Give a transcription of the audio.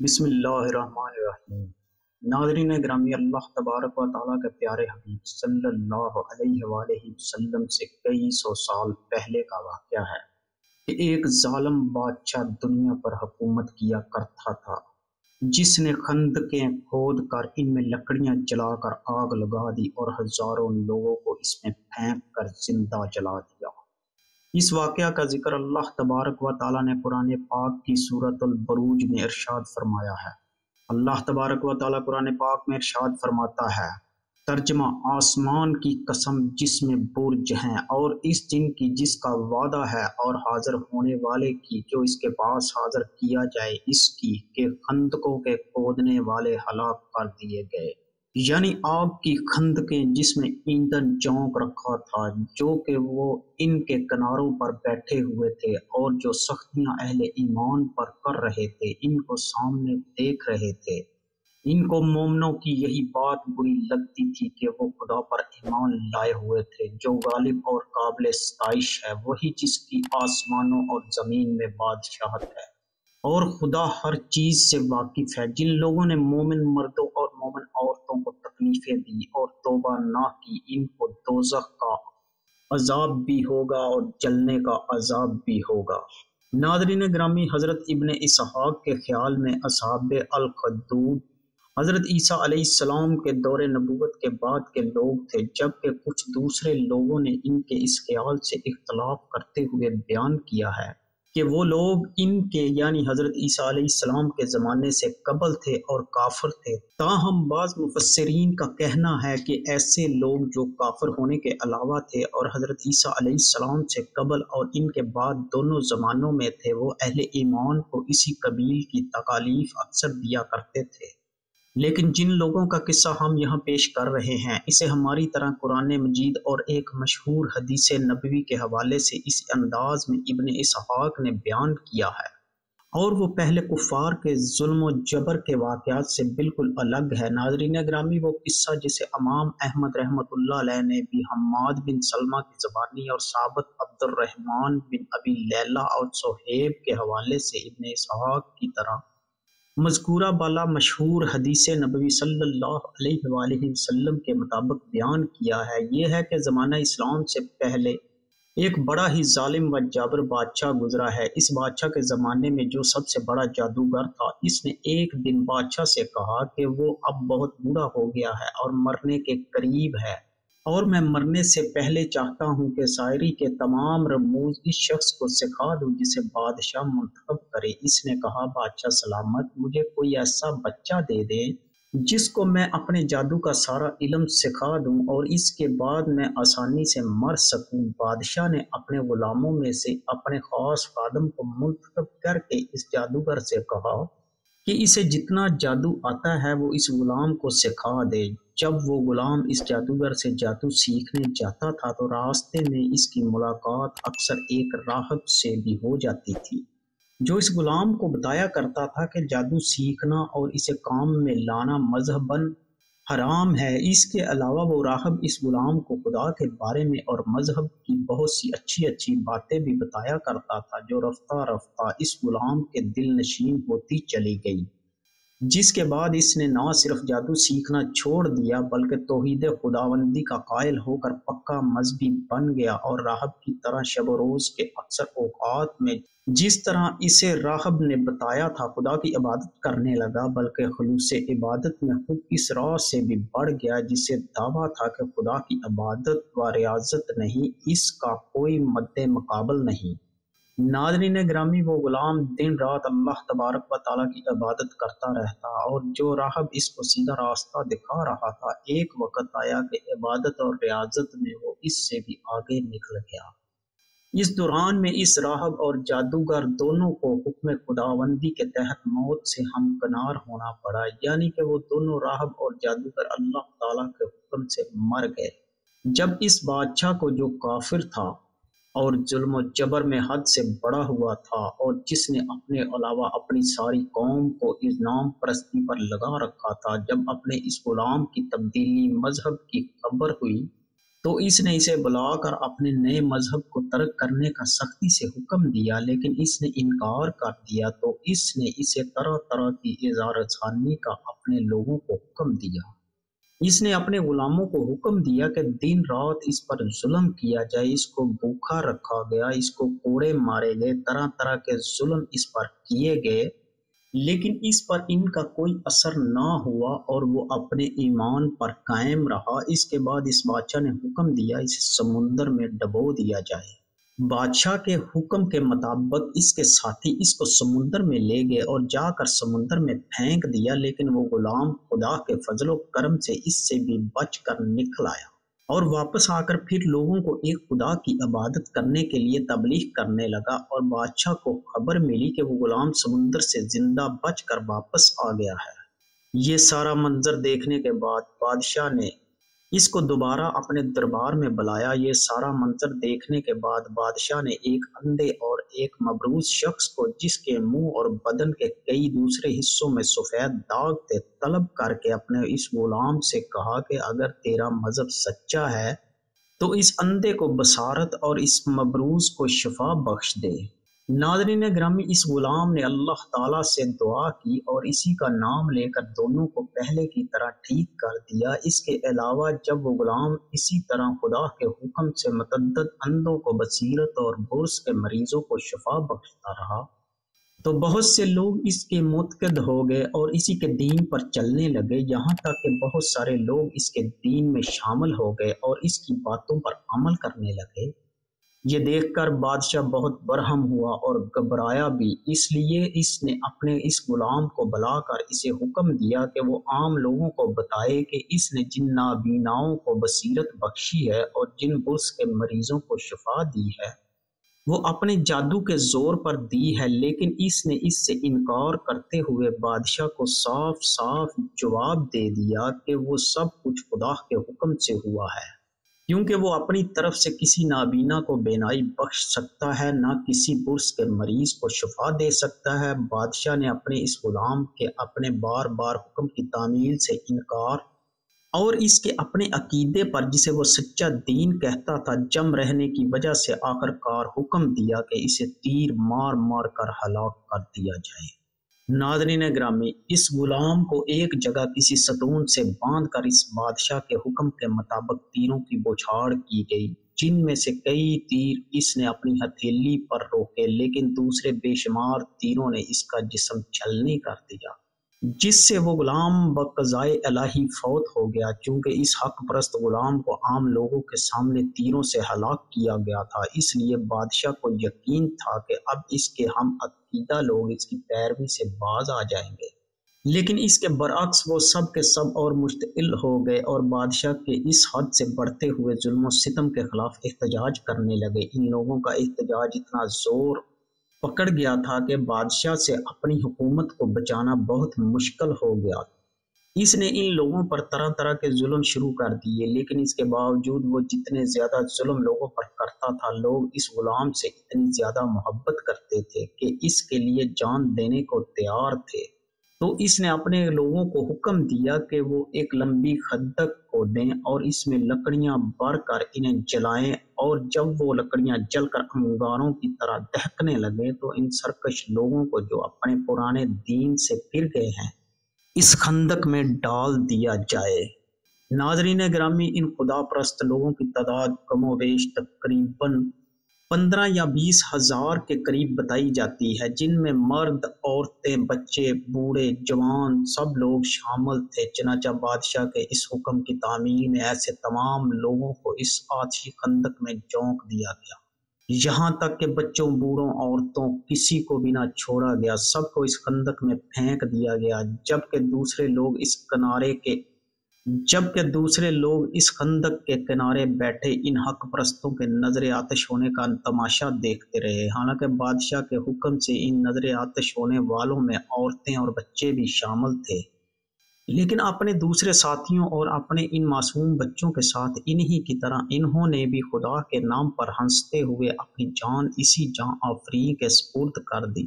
بسم اللہ الرحمن الرحیم۔ ناظرین گرامی، اللہ تبارک و تعالیٰ کے پیارے حبیب صلی اللہ علیہ وآلہ وسلم سے کئی سو سال پہلے کا واقعہ ہے کہ ایک ظالم بادشاہ دنیا پر حکومت کیا کرتا تھا، جس نے خندقیں کھود کر ان میں لکڑیاں جلا کر آگ لگا دی اور ہزاروں لوگوں کو اس میں پھینک کر زندہ جلا دیا۔ اس واقعہ کا ذکر اللہ تبارک و تعالیٰ نے قرآن پاک کی سورۃ البروج میں ارشاد فرمایا ہے۔ اللہ تبارک و تعالیٰ قرآن پاک میں ارشاد فرماتا ہے، ترجمہ: آسمان کی قسم جس میں برج ہیں اور اس دن کی جس کا وعدہ ہے اور حاضر ہونے والے کی جو اس کے پاس حاضر کیا جائے اس کی کہ خندقوں کے کھودنے والے ہلاک کر دیے گئے، یعنی آگ کی خندقیں جس میں ایندھن جونک رکھا تھا، جو کہ وہ ان کے کناروں پر بیٹھے ہوئے تھے اور جو سختیاں اہل ایمان پر کر رہے تھے ان کو سامنے دیکھ رہے تھے۔ ان کو مومنوں کی یہی بات بری لگتی تھی کہ وہ خدا پر ایمان لائے ہوئے تھے جو غالب اور قابل ستائش ہے، وہی جس کی آسمانوں اور زمین میں بادشاہت ہے اور خدا ہر چیز سے واقف ہے۔ جن لوگوں نے مومن مردوں اور مومن عورتوں کو تکلیفیں دی اور توبہ نہ کی، ان کو دوزخ کا عذاب بھی ہوگا اور جلنے کا عذاب بھی ہوگا۔ ناظرین گرامی، حضرت ابن اسحاق کے خیال میں اصحاب الخدود حضرت عیسیٰ علیہ السلام کے دور نبوت کے بعد کے لوگ تھے، جبکہ کچھ دوسرے لوگوں نے ان کے اس خیال سے اختلاف کرتے ہوئے بیان کیا ہے کہ وہ لوگ ان کے یعنی حضرت عیسیٰ علیہ السلام کے زمانے سے قبل تھے اور کافر تھے۔ تاہم بعض مفسرین کا کہنا ہے کہ ایسے لوگ جو کافر ہونے کے علاوہ تھے اور حضرت عیسیٰ علیہ السلام سے قبل اور ان کے بعد دونوں زمانوں میں تھے، وہ اہل ایمان کو اسی قبیل کی تکالیف اکثر دیا کرتے تھے۔ لیکن جن لوگوں کا قصہ ہم یہاں پیش کر رہے ہیں، اسے ہماری طرح قرآن مجید اور ایک مشہور حدیث نبوی کے حوالے سے اس انداز میں ابن اسحاق نے بیان کیا ہے، اور وہ پہلے کفار کے ظلم و جبر کے واقعات سے بالکل الگ ہے۔ ناظرین گرامی، وہ قصہ جسے امام احمد رحمۃ اللہ علیہ نے بھی حماد بن سلمہ کی زبانی اور ثابت عبد الرحمن بن ابی لیلہ اور صہیب کے حوالے سے ابن اسحاق کی طرح مذکورہ بالا مشہور حدیث نبوی صلی اللہ علیہ وآلہ وسلم کے مطابق بیان کیا ہے۔ یہ ہے کہ زمانہ اسلام سے پہلے ایک بڑا ہی ظالم و جابر بادشاہ گزرا ہے۔ اس بادشاہ کے زمانے میں جو سب سے بڑا جادوگر تھا، اس نے ایک دن بادشاہ سے کہا کہ وہ اب بہت بوڑھا ہو گیا ہے اور مرنے کے قریب ہے، اور میں مرنے سے پہلے چاہتا ہوں کہ شاعری کے تمام رموز اس شخص کو سکھا دوں جسے بادشاہ منتخب کرے۔ اس نے کہا، بادشاہ سلامت، مجھے کوئی ایسا بچہ دے دے جس کو میں اپنے جادو کا سارا علم سکھا دوں اور اس کے بعد میں آسانی سے مر سکوں۔ بادشاہ نے اپنے غلاموں میں سے اپنے خاص خادم کو منتخب کر کے اس جادوگر سے کہا کہ اسے جتنا جادو آتا ہے وہ اس غلام کو سکھا دے۔ جب وہ غلام اس جادوگر سے جادو سیکھنے جاتا تھا تو راستے میں اس کی ملاقات اکثر ایک راہب سے بھی ہو جاتی تھی، جو اس غلام کو بتایا کرتا تھا کہ جادو سیکھنا اور اسے کام میں لانا مذہباً حرام ہے۔ اس کے علاوہ وہ راہب اس غلام کو خدا کے بارے میں اور مذہب کی بہت سی اچھی اچھی باتیں بھی بتایا کرتا تھا، جو رفتہ رفتہ اس غلام کے دل نشین ہوتی چلی گئی، جس کے بعد اس نے نہ صرف جادو سیکھنا چھوڑ دیا بلکہ توحید خداوندی کا قائل ہو کر پکا مذہبی بن گیا، اور راہب کی طرح شب و روز کے اکثر اوقات میں جس طرح اسے راہب نے بتایا تھا خدا کی عبادت کرنے لگا، بلکہ خلوص عبادت میں خود اس راہ سے بھی بڑھ گیا جسے دعویٰ تھا کہ خدا کی عبادت و ریاضت نہیں، اس کا کوئی مد مقابل نہیں۔ ناظرین گرامی، وہ غلام دن رات اللہ تبارک و تعالیٰ کی عبادت کرتا رہتا، اور جو راہب اس کو سیدھا راستہ دکھا رہا تھا، ایک وقت آیا کہ عبادت اور ریاضت میں وہ اس سے بھی آگے نکل گیا۔ اس دوران میں اس راہب اور جادوگر دونوں کو حکم خداوندی کے تحت موت سے ہمکنار ہونا پڑا، یعنی کہ وہ دونوں راہب اور جادوگر اللہ تعالیٰ کے حکم سے مر گئے۔ جب اس بادشاہ کو جو کافر تھا اور ظلم و جبر میں حد سے بڑا ہوا تھا اور جس نے اپنے علاوہ اپنی ساری قوم کو اصنام پرستی پر لگا رکھا تھا، جب اپنے اس غلام کی تبدیلی مذہب کی خبر ہوئی تو اس نے اسے بلا کر اپنے نئے مذہب کو ترک کرنے کا سختی سے حکم دیا، لیکن اس نے انکار کر دیا تو اس نے اسے طرح طرح کی اظہار ثانی کا اپنے لوگوں کو حکم دیا۔ اس نے اپنے غلاموں کو حکم دیا کہ دن رات اس پر ظلم کیا جائے، اس کو بھوکا رکھا گیا، اس کو کوڑے مارے گئے، طرح طرح کے ظلم اس پر کیے گئے، لیکن اس پر ان کا کوئی اثر نہ ہوا اور وہ اپنے ایمان پر قائم رہا۔ اس کے بعد اس بادشاہ نے حکم دیا اسے سمندر میں ڈبو دیا جائے۔ بادشاہ کے حکم کے مطابق اس کے ساتھی اس کو سمندر میں لے گئے اور جا کر سمندر میں پھینک دیا، لیکن وہ غلام خدا کے فضل و کرم سے اس سے بھی بچ کر نکل آیا اور واپس آ کر پھر لوگوں کو ایک خدا کی عبادت کرنے کے لیے تبلیغ کرنے لگا، اور بادشاہ کو خبر ملی کہ وہ غلام سمندر سے زندہ بچ کر واپس آ گیا ہے۔ یہ سارا منظر دیکھنے کے بعد بادشاہ نے اس کو دوبارہ اپنے دربار میں بلایا۔ یہ سارا منظر دیکھنے کے بعد بادشاہ نے ایک اندھے اور ایک مبروز شخص کو، جس کے منہ اور بدن کے کئی دوسرے حصوں میں سفید داغ تھے، طلب کر کے اپنے اس غلام سے کہا کہ اگر تیرا مذہب سچا ہے تو اس اندھے کو بصارت اور اس مبروز کو شفا بخش دے۔ ناظرین گرامی، اس غلام نے اللہ تعالیٰ سے دعا کی اور اسی کا نام لے کر دونوں کو پہلے کی طرح ٹھیک کر دیا۔ اس کے علاوہ جب وہ غلام اسی طرح خدا کے حکم سے متعدد اندھوں کو بصیرت اور برص کے مریضوں کو شفا بخشتا رہا، تو بہت سے لوگ اس کے معتقد ہو گئے اور اسی کے دین پر چلنے لگے، یہاں تک کہ بہت سارے لوگ اس کے دین میں شامل ہو گئے اور اس کی باتوں پر عمل کرنے لگے۔ یہ دیکھ کر بادشاہ بہت برہم ہوا اور گھبرایا بھی، اس لیے اس نے اپنے اس غلام کو بلا کر اسے حکم دیا کہ وہ عام لوگوں کو بتائے کہ اس نے جن نابیناؤں کو بصیرت بخشی ہے اور جن برص کے مریضوں کو شفا دی ہے وہ اپنے جادو کے زور پر دی ہے، لیکن اس نے اس سے انکار کرتے ہوئے بادشاہ کو صاف صاف جواب دے دیا کہ وہ سب کچھ خدا کے حکم سے ہوا ہے، کیونکہ وہ اپنی طرف سے کسی نابینا کو بینائی بخش سکتا ہے، نہ کسی برص کے مریض کو شفا دے سکتا ہے۔ بادشاہ نے اپنے اس غلام کے اپنے بار بار حکم کی تعمیل سے انکار اور اس کے اپنے عقیدے پر، جسے وہ سچا دین کہتا تھا، جم رہنے کی وجہ سے آخر کار حکم دیا کہ اسے تیر مار مار کر ہلاک کر دیا جائے۔ ناظرین گرامی، اس غلام کو ایک جگہ کسی ستون سے باندھ کر اس بادشاہ کے حکم کے مطابق تیروں کی بوچھاڑ کی گئی، جن میں سے کئی تیر اس نے اپنی ہتھیلی پر روکے، لیکن دوسرے بے شمار تیروں نے اس کا جسم چھلنی کر دیا، جس سے وہ غلام بقضائے الہی فوت ہو گیا۔ چونکہ اس حق پرست غلام کو عام لوگوں کے سامنے تیروں سے ہلاک کیا گیا تھا، اس لیے بادشاہ کو یقین تھا کہ اب اس کے ہم عقیدہ لوگ اس کی پیروی سے باز آ جائیں گے، لیکن اس کے برعکس وہ سب کے سب اور مشتعل ہو گئے اور بادشاہ کے اس حد سے بڑھتے ہوئے ظلم و ستم کے خلاف احتجاج کرنے لگے۔ ان لوگوں کا احتجاج اتنا زور پکڑ گیا تھا کہ بادشاہ سے اپنی حکومت کو بچانا بہت مشکل ہو گیا۔ اس نے ان لوگوں پر طرح طرح کے ظلم شروع کر دیے، لیکن اس کے باوجود وہ جتنے زیادہ ظلم لوگوں پر کرتا تھا، لوگ اس غلام سے اتنی زیادہ محبت کرتے تھے کہ اس کے لیے جان دینے کو تیار تھے۔ تو اس نے اپنے لوگوں کو حکم دیا کہ وہ ایک لمبی خندق کو دیں اور اس میں لکڑیاں بھر کر انہیں جلائیں، اور جب وہ لکڑیاں جل کر انگاروں کی طرح دہکنے لگے تو ان سرکش لوگوں کو جو اپنے پرانے دین سے پھر گئے ہیں اس خندق میں ڈال دیا جائے۔ ناظرین گرامی، ان خدا پرست لوگوں کی تعداد کم و بیش تقریباً 15 یا 20 ہزار کے قریب بتائی جاتی ہے، جن میں مرد، عورتیں، بچے، بوڑھے، جوان سب لوگ شامل تھے۔ چنانچہ بادشاہ کے اس حکم کی تعمیل میں ایسے تمام لوگوں کو اس آتشی خندق میں جھونک دیا گیا، یہاں تک کہ بچوں، بوڑھوں، عورتوں، کسی کو بھی نہ چھوڑا گیا، سب کو اس خندق میں پھینک دیا گیا۔ جبکہ دوسرے لوگ اس خندق کے کنارے بیٹھے ان حق پرستوں کے نظر آتش ہونے کا تماشا دیکھتے رہے۔ حالانکہ بادشاہ کے حکم سے ان نظر آتش ہونے والوں میں عورتیں اور بچے بھی شامل تھے، لیکن اپنے دوسرے ساتھیوں اور اپنے ان معصوم بچوں کے ساتھ انہی کی طرح انہوں نے بھی خدا کے نام پر ہنستے ہوئے اپنی جان اسی جاں آفریں کے سپرد کر دی۔